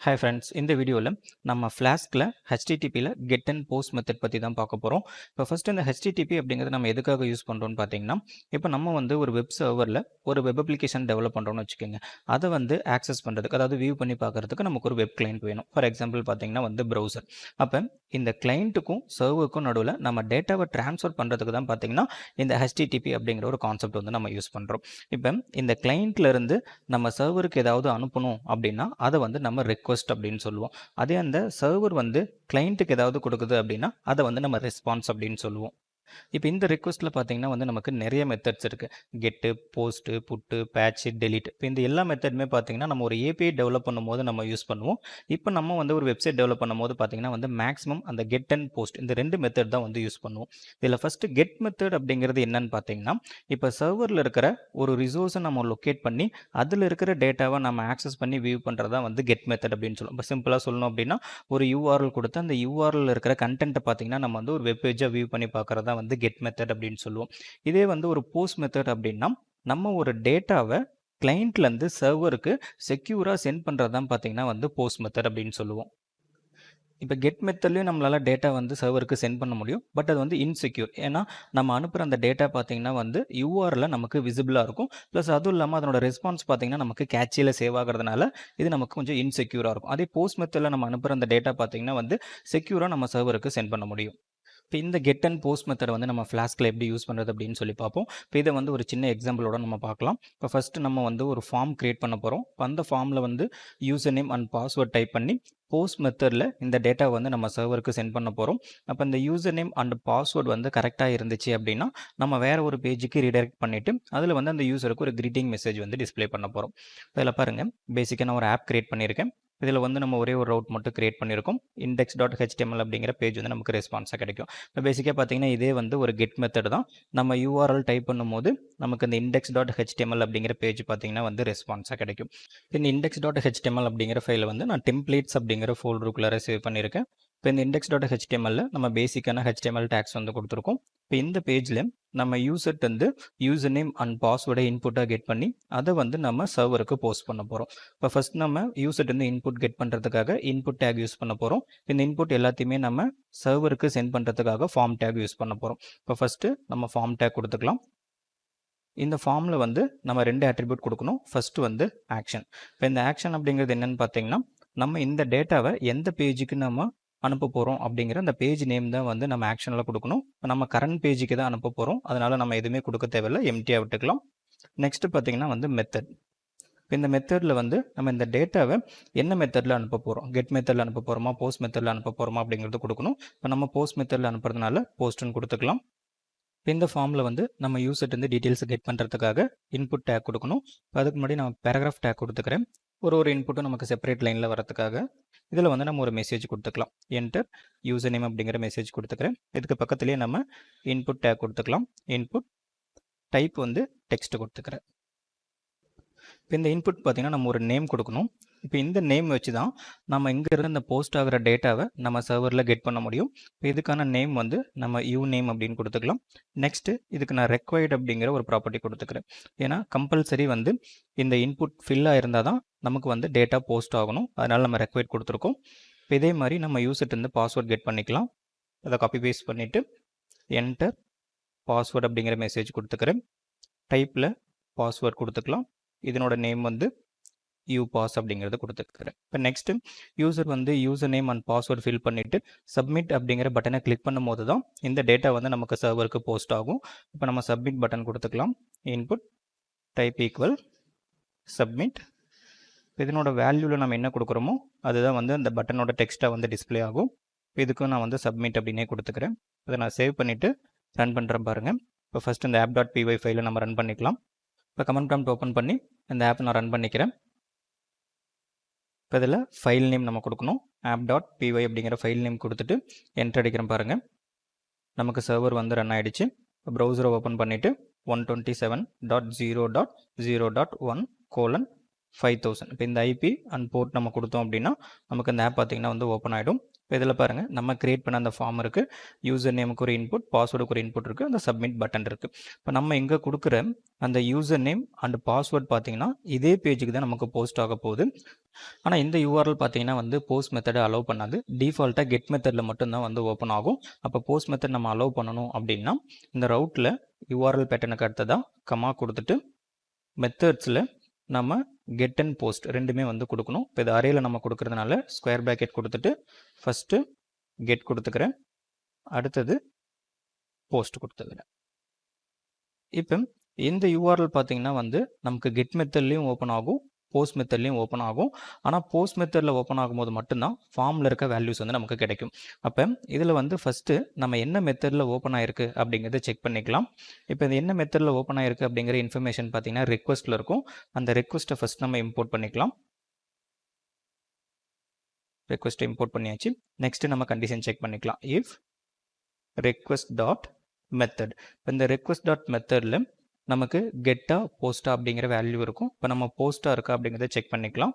Hi friends, இந்த வீடியோவில் நம்ம ஃப்ளாஸ்கில் ஹெச்டிடிபியில் கெட் அண்ட் போஸ்ட் மெத்தட் பற்றி தான் பார்க்க போகிறோம். இப்போ ஃபஸ்ட்டு இந்த ஹெச்டிடிபி அப்படிங்கிறது நம்ம எதுக்காக யூஸ் பண்ணுறோம்னு பார்த்தீங்கன்னா, இப்போ நம்ம ஒரு வெப் சர்வரில் ஒரு வெப் அப்ளிகேஷன் டெவலப் பண்ணுறோம்னு வச்சுக்கோங்க. அதை ஆக்சஸ் பண்ணுறதுக்கு, அதாவது வியூ பண்ணி பார்க்குறதுக்கு நமக்கு ஒரு வெப் கிளைண்ட் வேணும். ஃபார் எக்ஸாம்பிள் பார்த்தீங்கன்னா ப்ரௌசர். அப்போ இந்த கிளைண்ட்டுக்கும் சர்வருக்கும் நடுவில் நம்ம டேட்டாவை ட்ரான்ஸ்ஃபர் பண்ணுறதுக்கு தான் பார்த்தீங்கன்னா இந்த ஹெச்டிடிபி அப்படிங்கிற ஒரு கான்செப்ட் நம்ம யூஸ் பண்ணுறோம். இப்போ இந்த கிளைண்ட்லேருந்து நம்ம சர்வருக்கு ஏதாவது அனுப்பணும் அப்படின்னா அதை நம்ம ரெக்வஸ்ட் அப்படின்னு சொல்லுவோம். அதே அந்த சர்வர் கிளைண்ட்டுக்கு ஏதாவது கொடுக்குது அப்படின்னா அதை நம்ம ரெஸ்பான்ஸ் அப்படின்னு சொல்லுவோம். இப்போ இந்த ரிக்வெஸ்ட்டில் பார்த்தீங்கன்னா நமக்கு நிறைய மெத்தட்ஸ் இருக்குது. கெட்டு, போஸ்ட்டு, புட்டு, பேட்ச்சு, டெலிட். இப்போ இந்த எல்லா மெத்தடுமே பார்த்தீங்கன்னா நம்ம ஒரு ஏபிஐ டெவலப் பண்ணும்போது நம்ம யூஸ் பண்ணுவோம். இப்போ நம்ம ஒரு வெப்சைட் டெவலப் பண்ணும்போது பார்த்தீங்கன்னா மேக்ஸிமம் அந்த கெட் அண்ட் போஸ்ட் இந்த ரெண்டு மெத்தட் தான் யூஸ் பண்ணுவோம். இதில் ஃபஸ்ட்டு கெட் மெத்தட் அப்படிங்கிறது என்னன்னு பார்த்தீங்கன்னா, இப்போ சர்வரில் இருக்கிற ஒரு ரிசோர்ஸை நம்ம லொக்கேட் பண்ணி அதில் இருக்கிற டேட்டாவை நம்ம ஆக்சஸ் பண்ணி வியூ பண்ணுறதா கெட் மெத்தட் அப்படின்னு சொல்லுவோம். இப்போ சிம்பிளாக சொல்லணும் அப்படின்னா, ஒரு யூஆர்எல் கொடுத்து அந்த யூஆர்எல் இருக்கிற கண்டென்ட்டை பார்த்தீங்கன்னா நம்ம ஒரு வெப் பேஜாக வியூ பண்ணி பார்க்குறதா கெட் மெத்தட் அப்படின்னு சொல்லுவோம். இதே ஒரு போஸ்ட் மெத்தட் அப்படின்னா, நம்ம ஒரு டேட்டாவை கிளைண்ட்லேருந்து சர்வருக்கு செக்யூராக சென்ட் பண்ணுறது தான் பார்த்தீங்கன்னா போஸ்ட் மெத்தட் அப்படின்னு சொல்லுவோம். இப்போ கெட் மெத்தட்லேயும் நம்மளால் டேட்டா சர்வருக்கு சென்ட் பண்ண முடியும். பட் அது இன்செக்யூர். ஏன்னா நம்ம அனுப்புகிற அந்த டேட்டா பார்த்தீங்கன்னா யூஆரில் நமக்கு விசிபிளாக இருக்கும். ப்ளஸ் அதுவும் இல்லாமல் அதனோட ரெஸ்பான்ஸ் பார்த்தீங்கன்னா நமக்கு கேட்சியில் சேவ் ஆகிறதுனால இது நமக்கு கொஞ்சம் இன்செக்யூராக இருக்கும். அதே போஸ்ட் மெத்தடில் நம்ம அனுப்புகிற அந்த டேட்டா பார்த்தீங்கன்னா செக்யூராக நம்ம சர்வருக்கு சென்ட் பண்ண முடியும். இப்போ இந்த கெட் அண்ட் போஸ்ட் மெத்தட் நம்ம ஃப்ளாஸ்கில் எப்படி யூஸ் பண்ணுறது அப்படின்னு சொல்லி பார்ப்போம். இப்போ இதை ஒரு சின்ன எக்ஸாம்பிளோட நம்ம பார்க்கலாம். இப்போ ஃபஸ்ட்டு நம்ம ஒரு ஃபார்ம் கிரியேட் பண்ண போகிறோம். இப்போ அந்த ஃபார்மில் user name and password type பண்ணி போஸ்ட் மெத்தடில் இந்த டேட்டா நம்ம சர்வருக்கு சென்ட் பண்ண போகிறோம். அப்போ இந்த யூசர் நேம் அண்ட் பாஸ்வேர்டு கரெக்டாக இருந்துச்சு அப்படின்னா நம்ம வேறு ஒரு பேஜுக்கு ரீடைரக்ட் பண்ணிவிட்டு அதில் அந்த யூசருக்கு ஒரு கிரீட்டிங் மெசேஜ் டிஸ்பிளே பண்ண போகிறோம். இதில் பாருங்கள், பேசிக்காக நான் ஒரு ஆப் கிரியேட் பண்ணியிருக்கேன். இதில் நம்ம ஒரே ஒரு ரவுட் மட்டும் கிரியேட் பண்ணியிருக்கோம். index.html அப்படிங்கிற பேஜ் நமக்கு ரெஸ்பான்ஸாக கிடைக்கும். இப்போ பேசிக்காக பார்த்தீங்கன்னா இதே ஒரு கெட் மெத்தட் தான். நம்ம யூஆர்எல் டைப் பண்ணும்போது நமக்கு இந்த index.html அப்படிங்கிற பேஜ் பார்த்தீங்கன்னா ரெஸ்பான்ஸாக கிடைக்கும். இந்த index.html அப்படிங்கிற ஃபைலை நான் டெம்ப்ளேட்ஸ் அப்படிங்கிற ஃபோல்டருக்குள்ளார சேவ் பண்ணியிருக்கேன். இப்போ இந்த index.html நம்ம பேசிக்கான HTML டேக்ஸ் கொடுத்துருக்கோம். இப்போ இந்த பேஜில் நம்ம யூசர்ட்டு யூசர் நேம் அண்ட் பாஸ்வேர்டை இன்புட்டாக கெட் பண்ணி அதை நம்ம சர்வருக்கு போஸ்ட் பண்ண போகிறோம். இப்போ ஃபஸ்ட் நம்ம யூசர்ட்டு இன்புட் கெட் பண்ணுறதுக்காக இன்புட் டேக் யூஸ் பண்ண போகிறோம். இந்த இன்புட் எல்லாத்தையுமே நம்ம சர்வருக்கு சென்ட் பண்ணுறதுக்காக ஃபார்ம் டேக் யூஸ் பண்ண போகிறோம். இப்போ ஃபஸ்ட்டு நம்ம ஃபார்ம் டேக் கொடுத்துக்கலாம். இந்த ஃபார்மில் நம்ம ரெண்டு அட்ரிபியூட் கொடுக்கணும். First action. இப்போ இந்த ஆக்ஷன் அப்படிங்கிறது என்னென்னு பார்த்தீங்கன்னா, நம்ம இந்த டேட்டாவை எந்த பேஜுக்கு நம்ம அனுப்ப போகிறோம் அப்படிங்கிற அந்த பேஜ் நேம் தான் நம்ம ஆக்ஷனில் கொடுக்கணும். இப்போ நம்ம கரண்ட் பேஜுக்கு தான் அனுப்ப போகிறோம். அதனால் நம்ம எதுவுமே கொடுக்க தேவையில்லை, எம்டியாக விட்டுக்கலாம். நெக்ஸ்ட்டு பார்த்தீங்கன்னா மெத்தட். இப்போ இந்த மெத்தடில் நம்ம இந்த டேட்டாவை என்ன மெத்தடில் அனுப்ப போகிறோம், கெட் மெத்தடில் அனுப்ப போகிறோமா, போஸ்ட் மெத்தடில் அனுப்ப போகிறோமா அப்படிங்கிறது கொடுக்கணும். இப்போ நம்ம போஸ்ட் மெத்தடில் அனுப்புறதுனால போஸ்ட்டுன்னு கொடுத்துக்கலாம். இப்போ இந்த ஃபார்மில் நம்ம யூசர்ட்டு டீட்டெயில்ஸ் கெட் பண்ணுறதுக்காக இன்புட் டேக் கொடுக்கணும். இப்போ அதுக்கு முன்னாடி நான் பேராகிராஃப் டேக் கொடுத்துக்கிறேன். ஒரு இன்புட்டும் நமக்கு செப்பரேட் லைனில் வரதுக்காக இதில் நம்ம ஒரு மெசேஜ் கொடுத்துக்கலாம். என்டர் யூசர் நேம் அப்படிங்கிற மெசேஜ் கொடுத்துக்கிறேன். இதுக்கு பக்கத்துலேயே நம்ம இன்புட் டேக் கொடுத்துக்கலாம். இன்புட் டைப் டெக்ஸ்ட் கொடுத்துக்கிறேன். இப்போ இந்த இன்புட் பார்த்திங்கன்னா நம்ம ஒரு நேம் கொடுக்கணும். இப்போ இந்த நேம் வச்சு தான் நம்ம இங்கே இருந்த இந்த போஸ்ட் ஆகிற டேட்டாவை நம்ம சர்வரில் கெட் பண்ண முடியும். இப்போ இதுக்கான நேம் நம்ம யூ நேம் அப்படின்னு கொடுத்துக்கலாம். நெக்ஸ்ட்டு இதுக்கு நான் ரெக்வயர்ட் அப்படிங்கிற ஒரு ப்ராப்பர்ட்டி கொடுத்துக்கிறேன். ஏன்னா கம்பல்சரி இந்த இன்புட் ஃபில்லாக இருந்தால் தான் நமக்கு டேட்டா போஸ்ட் ஆகணும். அதனால் நம்ம ரெக்வயர்ட் கொடுத்துருக்கோம். இப்போ இதே மாதிரி நம்ம யூசர்ட்டு பாஸ்வேர்ட் கெட் பண்ணிக்கலாம். அதை காப்பி பேஸ்ட் பண்ணிவிட்டு என்டர் பாஸ்வேர்ட் அப்படிங்கிற மெசேஜ் கொடுத்துக்கிறேன். டைப்பில் பாஸ்வேர்ட் கொடுத்துக்கலாம். இதனோட நேம் யூபாஸ் அப்படிங்கிறது கொடுத்துருக்குறேன். இப்போ next user user name and password fill பண்ணிவிட்டு சப்மிட் அப்படிங்கிற பட்டனை கிளிக் பண்ணும்போது தான் இந்த டேட்டா நமக்கு சர்வருக்கு போஸ்ட் ஆகும். இப்போ நம்ம சப்மிட் பட்டன் கொடுத்துக்கலாம். Input type equal submit. இதனோட வேல்யூவில் நம்ம என்ன கொடுக்குறோமோ அதுதான் அந்த பட்டனோட டெக்ஸ்ட்டாக டிஸ்பிளே ஆகும். இதுக்கும் நான் சப்மிட் அப்படின்னே கொடுத்துக்கிறேன். அதை நான் சேவ் பண்ணிவிட்டு ரன் பண்ணுறேன் பாருங்கள். இப்போ ஃபஸ்ட் இந்த app.py ஃபைலை நம்ம ரன் பண்ணிக்கலாம். இப்போ கமெண்ட் ப்ராம்ப்ட் ஓப்பன் பண்ணி இந்த ஆப் நான் ரன் பண்ணிக்கிறேன். இப்போ இதில் ஃபைல் நேம் நம்ம கொடுக்கணும். app.py அப்படிங்கிற ஃபைல் நேம் கொடுத்துட்டு என்டர் அடிக்கிறேன் பாருங்கள். நமக்கு சர்வர் ரன் ஆகிடுச்சு. இப்போ ப்ரௌசரை ஓப்பன் பண்ணிவிட்டு 127.0.0.1:. 5000. இப்போ இந்த ஐபி அண்ட் போர்ட் நம்ம கொடுத்தோம் அப்படின்னா நமக்கு இந்த ஆப் பார்த்தீங்கன்னா வந்து ஓப்பன் ஆகிடும். இப்போ இதில் பாருங்கள், நம்ம கிரியேட் பண்ண அந்த ஃபார்ம் இருக்குது, யூசர் நேமுக்கு ஒரு இன்புட், பாஸ்வேர்டுக்கு ஒரு இன்புட் இருக்குது, அந்த சப்மிட் பட்டன் இருக்குது. இப்போ நம்ம இங்கே கொடுக்குற அந்த யூசர் நேம் அண்ட் பாஸ்வேர்ட் பார்த்தீங்கன்னா இதே பேஜுக்கு தான் நமக்கு போஸ்ட் ஆக போகுது. ஆனால் இந்த யூஆர்எல் பார்த்தீங்கன்னா வந்து போஸ்ட் மெத்தடை அலோவ் பண்ணாது. டிஃபால்ட்டாக கெட் மெத்தடில் மட்டும்தான் வந்து ஓப்பன் ஆகும். அப்போ போஸ்ட் மெத்தட் நம்ம அலோவ் பண்ணணும் அப்படின்னா இந்த ரவுட்டில் யூஆர்எல் பேட்டர்னுக்கு அடுத்ததாக கமா கொடுத்துட்டு மெத்தட்ஸில் நம்ம கெட் அண்ட் போஸ்ட் ரெண்டுமே வந்து கொடுக்கணும். இப்போ இது அரேயில் நம்ம கொடுக்கறதுனால ஸ்கொயர் பிராக்கெட் கொடுத்துட்டு ஃபஸ்ட்டு கெட் கொடுத்துக்கிறேன், அடுத்தது போஸ்ட் கொடுத்துக்கிறேன். இப்போ இந்த யூஆர்எல் பார்த்தீங்கன்னா வந்து நமக்கு கெட் மெத்தட்லேயும் ஓப்பன் ஆகும், போஸ்ட் மெத்தட்லேயும் ஓப்பன் ஆகும். ஆனால் போஸ்ட் மெத்தடில் ஓப்பன் ஆகும்போது மட்டும்தான் ஃபார்மில் இருக்க வேல்யூஸ் வந்து நமக்கு கிடைக்கும். அப்போ இதில் வந்து ஃபஸ்ட்டு நம்ம என்ன மெத்தடில் ஓப்பன் ஆகிருக்கு அப்படிங்கிறத செக் பண்ணிக்கலாம். இப்போ இது என்ன மெத்தடில் ஓப்பன் ஆகிருக்கு அப்படிங்கிற இன்ஃபர்மேஷன் பார்த்தீங்கன்னா ரெக்வஸ்ட்டில் இருக்கும். அந்த ரெக்வஸ்ட்டை ஃபஸ்ட் நம்ம இம்போர்ட் பண்ணிக்கலாம். ரெக்வஸ்ட்டை இம்போர்ட் பண்ணியாச்சு. நெக்ஸ்ட்டு நம்ம கண்டிஷன் செக் பண்ணிக்கலாம். இஃப் ரெக்வஸ்ட் டாட் மெத்தட், இப்போ இந்த ரெக்வஸ்ட் டாட் மெத்தடில் நமக்கு கெட்டா போஸ்டா அப்படிங்கிற வேல்யூ இருக்கும். இப்போ நம்ம போஸ்ட்டாக இருக்கா அப்படிங்கிறத செக் பண்ணிக்கலாம்.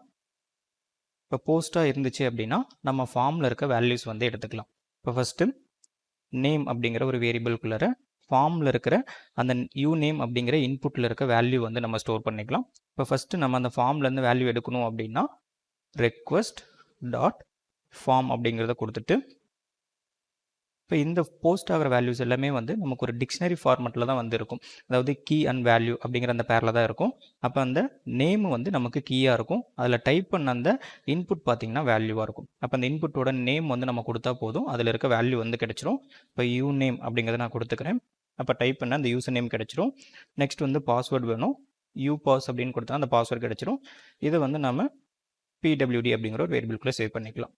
இப்போ போஸ்ட்டாக இருந்துச்சு அப்படின்னா நம்ம ஃபார்மில் இருக்க வேல்யூஸ் வந்து எடுத்துக்கலாம். இப்போ ஃபஸ்ட்டு நேம் அப்படிங்கிற ஒரு வேரியபிள்குள்ளே ஃபார்மில் இருக்கிற அந்த யூ நேம் அப்படிங்கிற இன்புட்டில் இருக்க வேல்யூ வந்து நம்ம ஸ்டோர் பண்ணிக்கலாம். இப்போ ஃபஸ்ட்டு நம்ம அந்த ஃபார்ம்லேருந்து வேல்யூ எடுக்கணும் அப்படின்னா ரெக்வஸ்ட் டாட் ஃபார்ம் அப்படிங்கிறத கொடுத்துட்டு இப்போ இந்த போஸ்ட் ஆகிற வேல்யூஸ் எல்லாமே வந்து நமக்கு ஒரு டிக்ஷனரி ஃபார்மெட்டில் தான் வந்து இருக்கும். அதாவது கீ அண்ட் வேல்யூ அப்படிங்கிற அந்த பேரில் தான் இருக்கும். அப்போ அந்த நேம் வந்து நமக்கு கீயாக இருக்கும். அதில் டைப் பண்ண அந்த இன்புட் பார்த்திங்கன்னா வேல்யூவாக இருக்கும். அப்போ அந்த இன்புட்டோட நேம் வந்து நம்ம கொடுத்தா போதும், அதில் இருக்க வேல்யூ வந்து கிடச்சிரும். இப்போ யூ நேம் அப்படிங்கிறத நான் கொடுத்துக்கிறேன். அப்போ டைப் பண்ண அந்த யூசர் நேம் கிடச்சிரும். நெக்ஸ்ட் வந்து பாஸ்வேர்டு வேணும், யூ பாஸ் அப்படின்னு கொடுத்தா அந்த பாஸ்வேர்டு கிடச்சிரும். இதை வந்து நம்ம பிடபிள்யூடி அப்படிங்கிற ஒரு வேரியபிள்குள்ளே சேவ் பண்ணிக்கலாம்.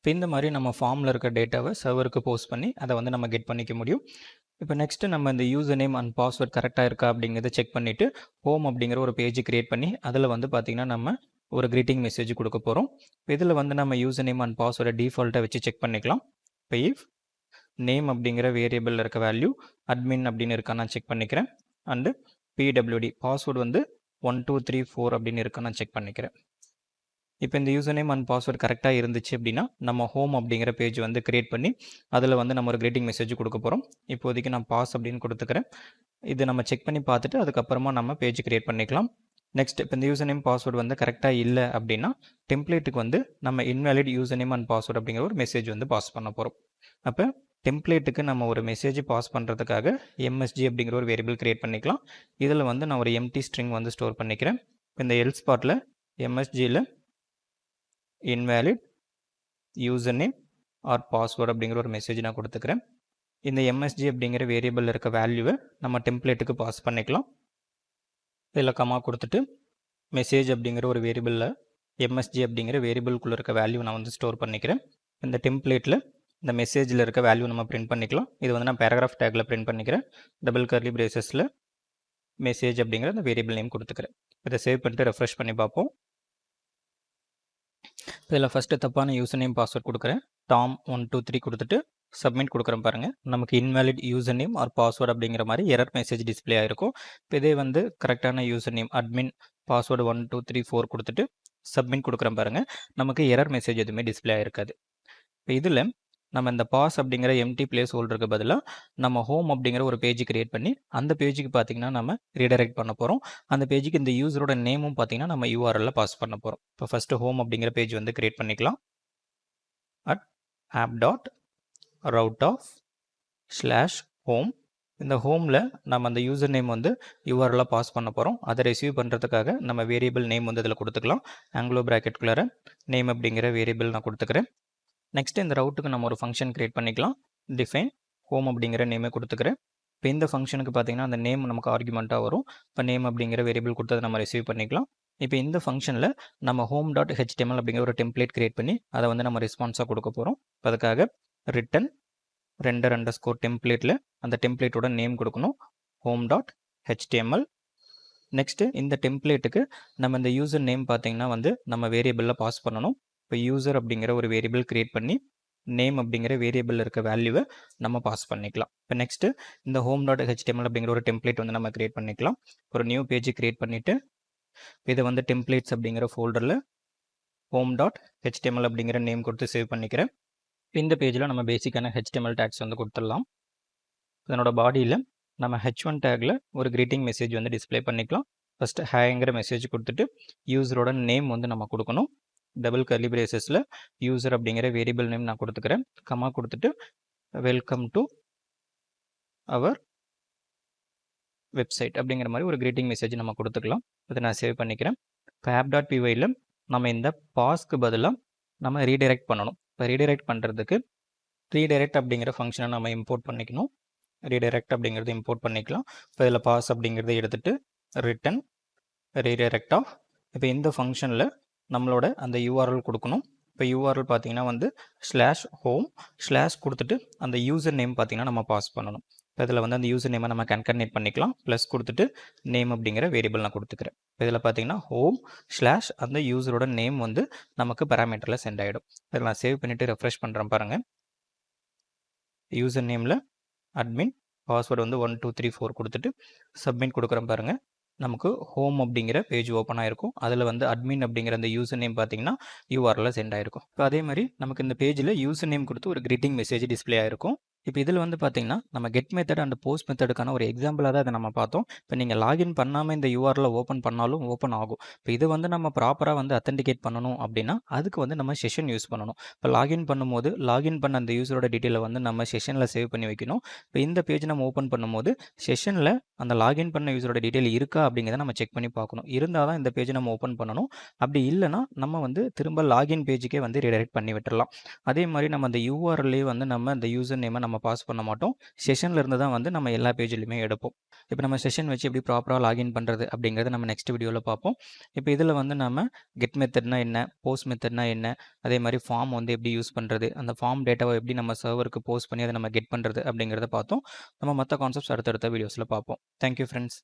இப்போ இந்த மாதிரி நம்ம ஃபார்மில் இருக்க டேட்டாவை சர்வருக்கு போஸ்ட் பண்ணி அதை வந்து நம்ம கெட் பண்ணிக்க முடியும். இப்போ நெக்ஸ்ட்டு நம்ம இந்த யூசர் நேம் அண்ட் பாஸ்வேர்ட் கரெக்டாக இருக்கா அப்படிங்கிறத செக் பண்ணிவிட்டு ஹோம் அப்படிங்கிற ஒரு பேஜ் கிரியேட் பண்ணி அதில் வந்து பார்த்திங்கன்னா நம்ம ஒரு க்ரீட்டிங் மெசேஜ் கொடுக்க போகிறோம். இதில் வந்து நம்ம யூசர் நேம் அண்ட் பாஸ்வேர்டை டிஃபால்ட்டாக வச்சு செக் பண்ணிக்கலாம். இப்போ இஃப் நேம் அப்படிங்கிற வேரியபிளில் இருக்க வேல்யூ அட்மின் அப்படின்னு இருக்கா நான் செக் பண்ணிக்கிறேன். அண்டு பிடபிள்யூடி பாஸ்வேர்டு வந்து 1234 அப்படின்னு இருக்கா நான் செக் பண்ணிக்கிறேன். இப்போ இந்த யூசர் நேம் அண்ட் பாஸ்வேர்ட் கரெக்டாக இருந்துச்சு அப்படின்னா நம்ம ஹோம் அப்படிங்கிற பேஜ் வந்து கிரியேட் பண்ணி அதில் வந்து நம்ம ஒரு கிரீட்டிங் மெசேஜ் கொடுக்க போகிறோம். இப்போதைக்கு நான் பாஸ் அப்படின்னு கொடுத்துக்கிறேன். இது நம்ம செக் பண்ணி பார்த்துட்டு அதுக்கப்புறமா நம்ம பேஜ் கிரியேட் பண்ணிக்கலாம். நெக்ஸ்ட் இப்போ இந்த யூசர் நேம் பாஸ்வேர்டு வந்து கரெக்டாக இல்லை அப்படின்னா டெம்ப்ளேட்டுக்கு வந்து நம்ம invalid user name and password அப்படிங்கிற ஒரு மெசேஜ் வந்து பாஸ் பண்ண போகிறோம். அப்போ டெம்ப்ளேட்டுக்கு நம்ம ஒரு மெசேஜ் பாஸ் பண்ணுறதுக்காக எம்எஸ்ஜி அப்படிங்கிற ஒரு வேரியபிள் கிரியேட் பண்ணிக்கலாம். இதில் வந்து நான் ஒரு எம்டி ஸ்ட்ரிங் வந்து ஸ்டோர் பண்ணிக்கிறேன். இந்த எல்ஸ் பார்ட்டில் எம்எஸ்ஜியில் invalid user name or password அப்படிங்கிற ஒரு மெசேஜ் நான் கொடுத்துக்கிறேன். இந்த எம்எஸ்ஜி அப்படிங்கிற வேரியபிளில் இருக்க வேல்யூவை நம்ம டெம்ப்ளேட்டுக்கு பாஸ் பண்ணிக்கலாம். இதில் கமா கொடுத்துட்டு மெசேஜ் அப்படிங்கிற ஒரு வேரியபிளில் எம்எஸ்ஜி அப்படிங்கிற வேரியபிள்குள்ளே இருக்க வேல்யூ நான் வந்து ஸ்டோர் பண்ணிக்கிறேன். இந்த டெம்ப்ளேட்டில் இந்த மெசேஜில் இருக்க வேல்யூ நம்ம பிரிண்ட் பண்ணிக்கலாம். இது வந்து நான் பேராகிராஃப் டேக்கில் பிரிண்ட் பண்ணிக்கிறேன். டபுள் கர்லி பிரேசஸில் மெசேஜ் அப்படிங்கிற அந்த வேரியபிள் நேம் கொடுத்துக்கிறேன். இதை சேவ் பண்ணிட்டு ரெஃப்ரெஷ் பண்ணி பார்ப்போம். இதில் ஃபஸ்ட்டு தப்பான யூசர் நேம் பாஸ்வேர்ட் கொடுக்குறேன். tom123 கொடுத்துட்டு சப்மிட் கொடுக்குறேன் பாருங்கள். நமக்கு invalid user name or password அப்படிங்கிற மாதிரி எரர் மெசேஜ் டிஸ்பிளே ஆகிருக்கும். இப்போ இதே வந்து கரெக்டான யூசர் நேம் அட்மின் பாஸ்வேர்டு 1234 கொடுத்துட்டு சப்மிட் கொடுக்குறேன் பாருங்கள். நமக்கு எரர் மெசேஜ் எதுவுமே டிஸ்பிளே ஆகிருக்காது. இப்போ இதில் நம்ம இந்த பாஸ் அப்படிங்கிற எம்டி பிளேஸ் ஹோல்டருக்கு பதிலாக நம்ம ஹோம் அப்படிங்கிற ஒரு பேஜ் கிரியேட் பண்ணி அந்த பேஜுக்கு பார்த்திங்கன்னா நம்ம ரீடைரக்ட் பண்ண போகிறோம். அந்த பேஜுக்கு இந்த யூசரோட நேமும் பார்த்திங்கன்னா நம்ம யூஆர்எல்ல பாஸ் பண்ண போகிறோம். இப்போ ஃபஸ்ட்டு ஹோம் அப்படிங்கிற பேஜ் வந்து கிரியேட் பண்ணிக்கலாம். At app dot route of slash home. இந்த ஹோமில் நம்ம அந்த யூசர் நேம் வந்து யூஆர்எல்ல பாஸ் பண்ண போகிறோம். அதை ரிசீவ் பண்ணுறதுக்காக நம்ம வேரியபிள் நேம் வந்து இதில் கொடுத்துக்கலாம். ஆங்கிலோ ப்ராக்கெட்குள்ளார நேம் அப்படிங்கிற வேரியபிள் நான் கொடுத்துக்கிறேன். நெக்ஸ்ட் இந்த ரவுட்டுக்கு நம்ம ஒரு ஃபங்க்ஷன் கிரியேட் பண்ணிக்கலாம். டிஃபைன் ஹோம் அப்படிங்கிற நேமே கொடுத்துக்கிறேன். இப்போ இந்த ஃபங்க்ஷனுக்கு பார்த்தீங்கன்னா அந்த நேம் நமக்கு ஆர்குமெண்ட்டாக வரும். இப்போ நேம் அப்படிங்கிற வேரியபிள் கொடுத்ததை நம்ம ரிசீவ் பண்ணிக்கலாம். இப்போ இந்த ஃபங்க்ஷனில் நம்ம ஹோம் டாட் ஹெச்டிஎம்எல் அப்படிங்கிற ஒரு டெம்ப்ளேட் கிரியேட் பண்ணி அதை வந்து நம்ம ரெஸ்பான்ஸாக கொடுக்க போகிறோம். இப்போ அதுக்காக ரிட்டன் ரெண்டர் அண்டர்ஸ்கோர் டெம்ப்ளேட்டில் அந்த டெம்ப்ளேட்டோட நேம் கொடுக்கணும், ஹோம் டாட் ஹெச்டிஎம்எல். நெக்ஸ்ட்டு இந்த டெம்ப்ளேட்டுக்கு நம்ம இந்த யூசர் நேம் பார்த்தீங்கன்னா வந்து நம்ம வேரியபிளில் பாஸ் பண்ணணும். இப்போ யூசர் அப்படிங்கிற ஒரு வேரியபிள் கிரியேட் பண்ணி நேம் அப்படிங்கிற வேரியபிள் இருக்க வேல்யூவை நம்ம பாஸ் பண்ணிக்கலாம். இப்போ நெக்ஸ்ட்டு இந்த ஹோம் டாட் ஹெச்டிஎம்எல் அப்படிங்கிற ஒரு டெம்ப்ளேட் வந்து நம்ம கிரியேட் பண்ணிக்கலாம். ஒரு நியூ பேஜ் கிரியேட் பண்ணிவிட்டு இதை வந்து டெம்ப்ளேட்ஸ் அப்படிங்கிற ஃபோல்டரில் home.html அப்படிங்கிற நேம் கொடுத்து சேவ் பண்ணிக்கிறேன். இந்த பேஜில் நம்ம பேசிக்கான HTML டேக்ஸ் வந்து கொடுத்துடலாம். இதனோட பாடியில் நம்ம h1 டேக்கில் ஒரு greeting மெசேஜ் வந்து டிஸ்பிளே பண்ணிக்கலாம். ஃபஸ்ட்டு ஹேங்கிற மெசேஜ் கொடுத்துட்டு யூசரோட நேம் வந்து நம்ம கொடுக்கணும். டபுள் கர்லி பிரேசஸில் யூசர் அப்படிங்கிற வேரியபிள் நேம் நான் கொடுத்துக்கிறேன். கமா கொடுத்துட்டு வெல்கம் டு அவர் வெப்சைட் அப்படிங்கிற மாதிரி ஒரு greeting மெசேஜ் நம்ம கொடுத்துக்கலாம். அதை நான் சேவ் பண்ணிக்கிறேன். இப்போ app.pyல நம்ம இந்த பாஸ்க்கு பதிலாக நம்ம ரீடைரக்ட் பண்ணணும். இப்போ ரீடைரக்ட் பண்ணுறதுக்கு ரீடைரக்ட் அப்படிங்கிற ஃபங்க்ஷனை நம்ம இம்போர்ட் பண்ணிக்கணும். ரீடைரக்ட் அப்படிங்கிறது இம்போர்ட் பண்ணிக்கலாம். இப்போ இதில் பாஸ் அப்படிங்கிறத எடுத்துகிட்டு ரிட்டன் ரீடைரக்ட் ஆஃப். இப்போ இந்த ஃபங்க்ஷனில் நம்மளோட அந்த யூஆர்எல் கொடுக்கணும். இப்போ யூஆர்எல் பார்த்தீங்கன்னா வந்து /home / கொடுத்துட்டு அந்த யூசர் நேம் பார்த்தீங்கன்னா நம்ம பாஸ் பண்ணணும். இப்போ இதில் வந்து அந்த யூசர் நேமை நம்ம கன்கர்னேட் பண்ணிக்கலாம். ப்ளஸ் கொடுத்துட்டு நேம் அப்படிங்கிற வேரியபிள் நான் கொடுத்துக்கிறேன். இப்போ இதில் பார்த்தீங்கன்னா ஹோம் / அந்த யூசரோட நேம் வந்து நமக்கு பேராமீட்டரில் சென்ட் ஆகிடும். இதில் நான் சேவ் பண்ணிவிட்டு ரெஃப்ரெஷ் பண்ணுறேன் பாருங்கள். யூசர் நேமில் அட்மின் பாஸ்வேர்டு வந்து 1 2 3 4 கொடுத்துட்டு சப்மிட் கொடுக்குறேன் பாருங்கள். நமக்கு ஹோம் அப்படிங்கிற பேஜ் ஓப்பன் ஆகிருக்கும். அதில் வந்து அட்மின் அப்படிங்கிற அந்த யூசர் நேம் பார்த்தீங்கன்னா யூஆர்எல் சென்ட் ஆகிருக்கும். இப்போ அதே மாதிரி நமக்கு இந்த பேஜில் யூசர் நேம் கொடுத்து ஒரு greeting மெசேஜ் டிஸ்பிளே ஆகிருக்கும். இப்போ இதில் வந்து பார்த்தீங்கன்னா நம்ம கெட் மெத்தட் அண்ட் போஸ்ட் மெத்தடுக்கான ஒரு எக்ஸாம்பிளாக தான் இதை நம்ம பார்த்தோம். இப்போ நீங்கள் லாகின் பண்ணாமல் இந்த யூஆர்எல் ஓப்பன் பண்ணாலும் ஓப்பன் ஆகும். இப்போ இது வந்து நம்ம ப்ராப்பராக வந்து அத்தன்டிகேட் பண்ணணும் அப்படின்னா அதுக்கு வந்து நம்ம செஷன் யூஸ் பண்ணணும். இப்போ லாகின் பண்ணும்போது லாகின் பண்ண அந்த யூசரோட டீட்டெயிலை வந்து நம்ம செஷனில் சேவ் பண்ணி வைக்கணும். இப்போ இந்த பேஜ் நம்ம ஓப்பன் பண்ணும்போது செஷனில் அந்த லாகின் பண்ண யூசரோட டீட்டெயில் இருக்கா அப்படிங்கிறத நம்ம செக் பண்ணி பார்க்கணும். இருந்தால் தான் இந்த பேஜை நம்ம ஓப்பன் பண்ணணும். அப்படி இல்லைனா நம்ம வந்து திரும்ப லாகின் பேஜுக்கே வந்து ரீடைரக்ட் பண்ணி விட்டுறலாம். அதே மாதிரி நம்ம அந்த யூஆர்எல்லே வந்து நம்ம அந்த யூசர் நேமை நம்ம பாஸ் பண்ண மாட்டோம். செஷனில் இருந்து தான் வந்து நம்ம எல்லா பேஜ்லையுமே எடுப்போம். இப்போ நம்ம செஷன் வச்சு எப்படி ப்ராப்பராக லாகின் பண்ணுறது அப்படிங்கிறத நம்ம நெக்ஸ்ட் வீடியோவில் பார்ப்போம். இப்போ இதில் வந்து நம்ம கெட் மெத்தட்னா என்ன, போஸ்ட் மெத்தட்னா என்ன, அதே மாதிரி ஃபார்ம் வந்து எப்படி யூஸ் பண்ணுறது, அந்த ஃபார்ம் டேட்டாவை எப்படி நம்ம சர்வருக்கு போஸ்ட் பண்ணி அதை நம்ம கெட் பண்ணுறது அப்படிங்கிறத பார்த்தோம். நம்ம மற்ற கான்செப்ட்ஸ் அடுத்தடுத்த வீடியோஸில் பார்ப்போம். Thank you friends.